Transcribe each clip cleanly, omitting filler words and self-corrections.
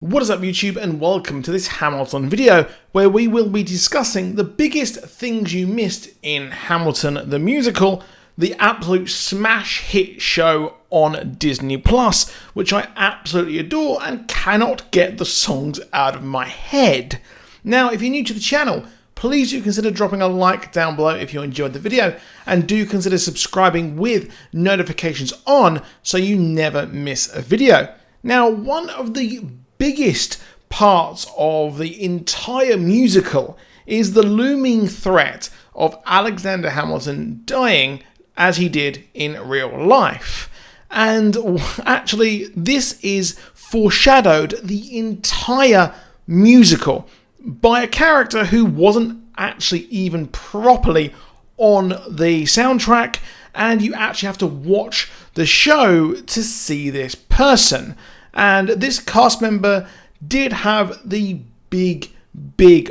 What is up YouTube, and welcome to this Hamilton video where we will be discussing the biggest things you missed in Hamilton the musical, the absolute smash hit show on Disney Plus, which I absolutely adore and cannot get the songs out of my head. Now, if you're new to the channel, please do consider dropping a like down below if you enjoyed the video, and do consider subscribing with notifications on so you never miss a video. Now, one of the biggest parts of the entire musical is the looming threat of Alexander Hamilton dying as he did in real life. And actually, this is foreshadowed the entire musical by a character who wasn't actually even properly on the soundtrack, and you actually have to watch the show to see this person. And this cast member did have the big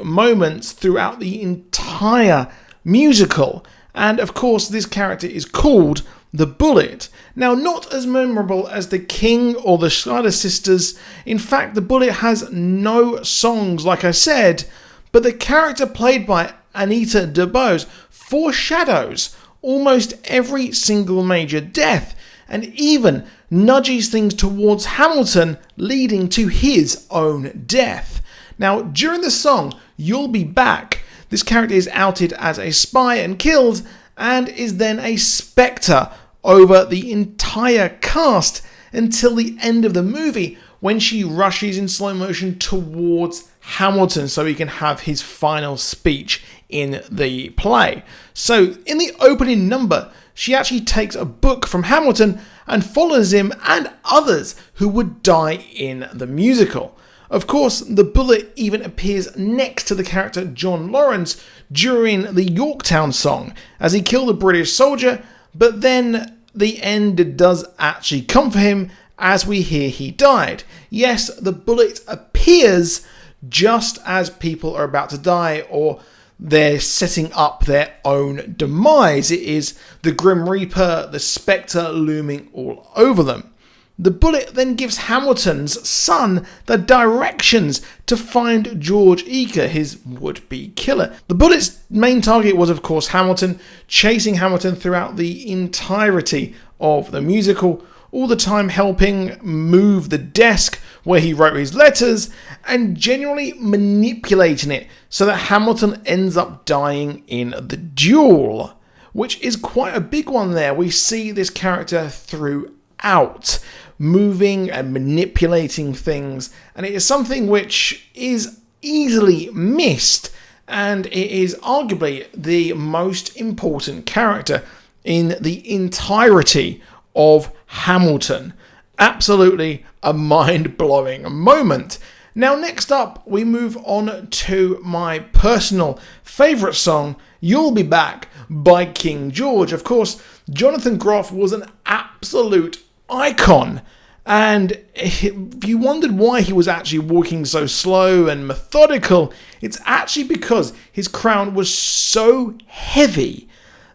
moments throughout the entire musical. And of course, this character is called the Bullet. Now, not as memorable as the King or the Schneider Sisters. In fact, the Bullet has no songs, like I said, but the character played by Anita DeBose foreshadows almost every single major death, and even nudges things towards Hamilton, leading to his own death. Now, during the song You'll Be Back, this character is outed as a spy and killed, and is then a spectre over the entire cast until the end of the movie, when she rushes in slow motion towards Hamilton so he can have his final speech in the play. So in the opening number, she actually takes a book from Hamilton and follows him and others who would die in the musical. Of course, the Bullet even appears next to the character John Lawrence during the Yorktown song as he killed a British soldier, but then the end does actually come for him as we hear he died. Yes, the Bullet appears just as people are about to die, or they're setting up their own demise. It is the Grim Reaper, the Spectre looming all over them. The Bullet then gives Hamilton's son the directions to find George Eaker, his would-be killer. The Bullet's main target was, of course, Hamilton, chasing Hamilton throughout the entirety of the musical, all the time helping move the desk where he wrote his letters, and generally manipulating it so that Hamilton ends up dying in the duel, which is quite a big one there. We see this character throughout, moving and manipulating things, and it is something which is easily missed, and it is arguably the most important character in the entirety of Hamilton. Absolutely a mind-blowing moment. Now, next up, we move on to my personal favourite song, You'll Be Back by King George. Of course, Jonathan Groff was an absolute icon, and if you wondered why he was actually walking so slow and methodical, it's actually because his crown was so heavy.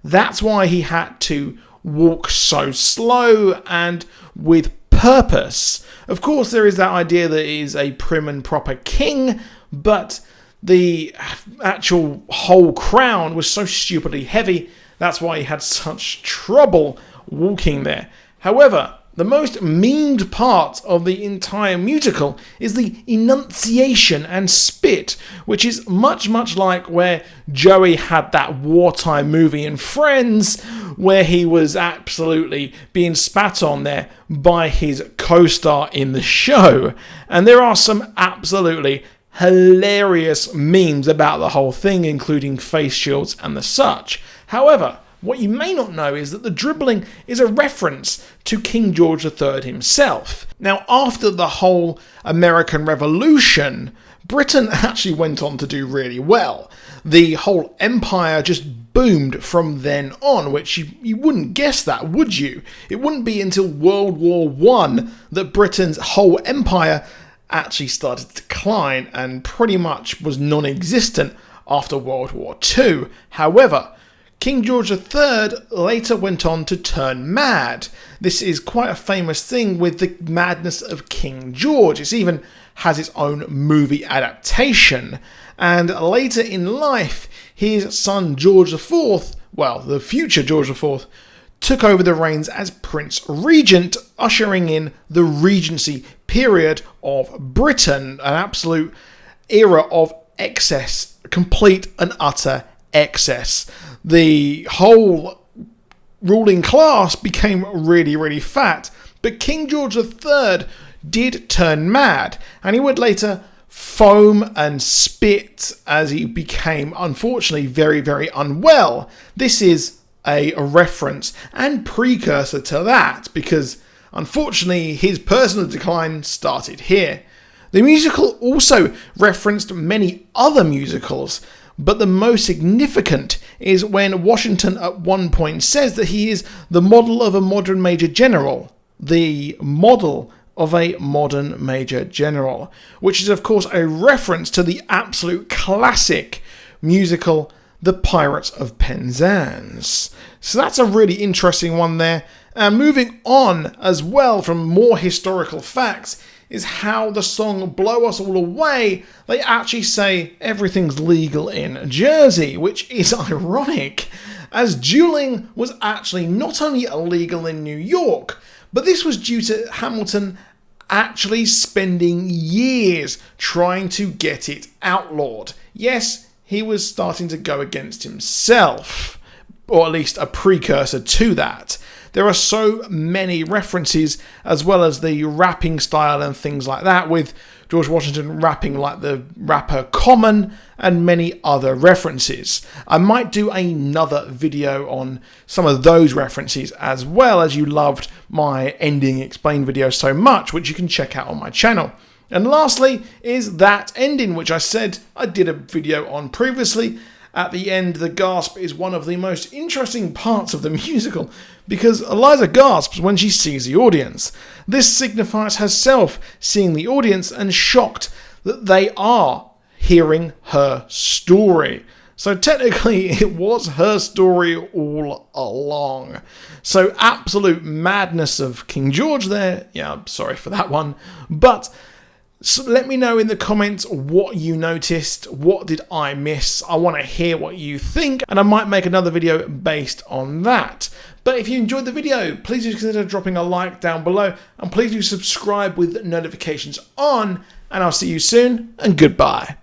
That's why he had to walk so slow and with purpose. Of course, there is that idea that he is a prim and proper king, but the actual whole crown was so stupidly heavy, that's why he had such trouble walking there. However, the most memed part of the entire musical is the enunciation and spit, which is much like where Joey had that wartime movie in Friends, where he was absolutely being spat on there by his co-star in the show. And there are some absolutely hilarious memes about the whole thing, including face shields and the such. However, what you may not know is that the dribbling is a reference to King George III himself. Now, after the whole American Revolution, Britain actually went on to do really well. The whole empire just boomed from then on, which you wouldn't guess that, would you? It wouldn't be until World War I that Britain's whole empire actually started to decline and pretty much was non-existent after World War II. However, King George III later went on to turn mad. This is quite a famous thing with the madness of King George. It's even has its own movie adaptation. And later in life, his son George IV, well, the future George IV, took over the reins as Prince Regent, ushering in the Regency period of Britain, an absolute era of excess, complete and utter excess. The whole ruling class became really, really fat, but King George III did turn mad, and he would later foam and spit as he became, unfortunately, very, very unwell. This is a reference and precursor to that, because unfortunately his personal decline started here. The musical also referenced many other musicals, but the most significant is when Washington at one point says that he is the model of a modern major general. The model of a modern major general, which is of course a reference to the absolute classic musical The Pirates of Penzance. So that's a really interesting one there. And moving on as well from more historical facts is how the song Blow Us All Away, they actually say everything's legal in Jersey, which is ironic, as dueling was actually not only illegal in New York, but this was due to Hamilton actually spending years trying to get it outlawed. Yes, he was starting to go against himself, or at least a precursor to that. There are so many references, as well as the rapping style and things like that, with George Washington rapping like the rapper Common and many other references. I might do another video on some of those references, as well, as you loved my ending explain video so much, which you can check out on my channel. And lastly is that ending, which I said I did a video on previously. At the end, the gasp is one of the most interesting parts of the musical, because Eliza gasps when she sees the audience. This signifies herself seeing the audience and shocked that they are hearing her story. So technically, it was her story all along. So absolute madness of King George there. Yeah, I'm sorry for that one. But so let me know in the comments what you noticed, what did I miss. I want to hear what you think, and I might make another video based on that. But if you enjoyed the video, please do consider dropping a like down below, and please do subscribe with notifications on, and I'll see you soon, and goodbye.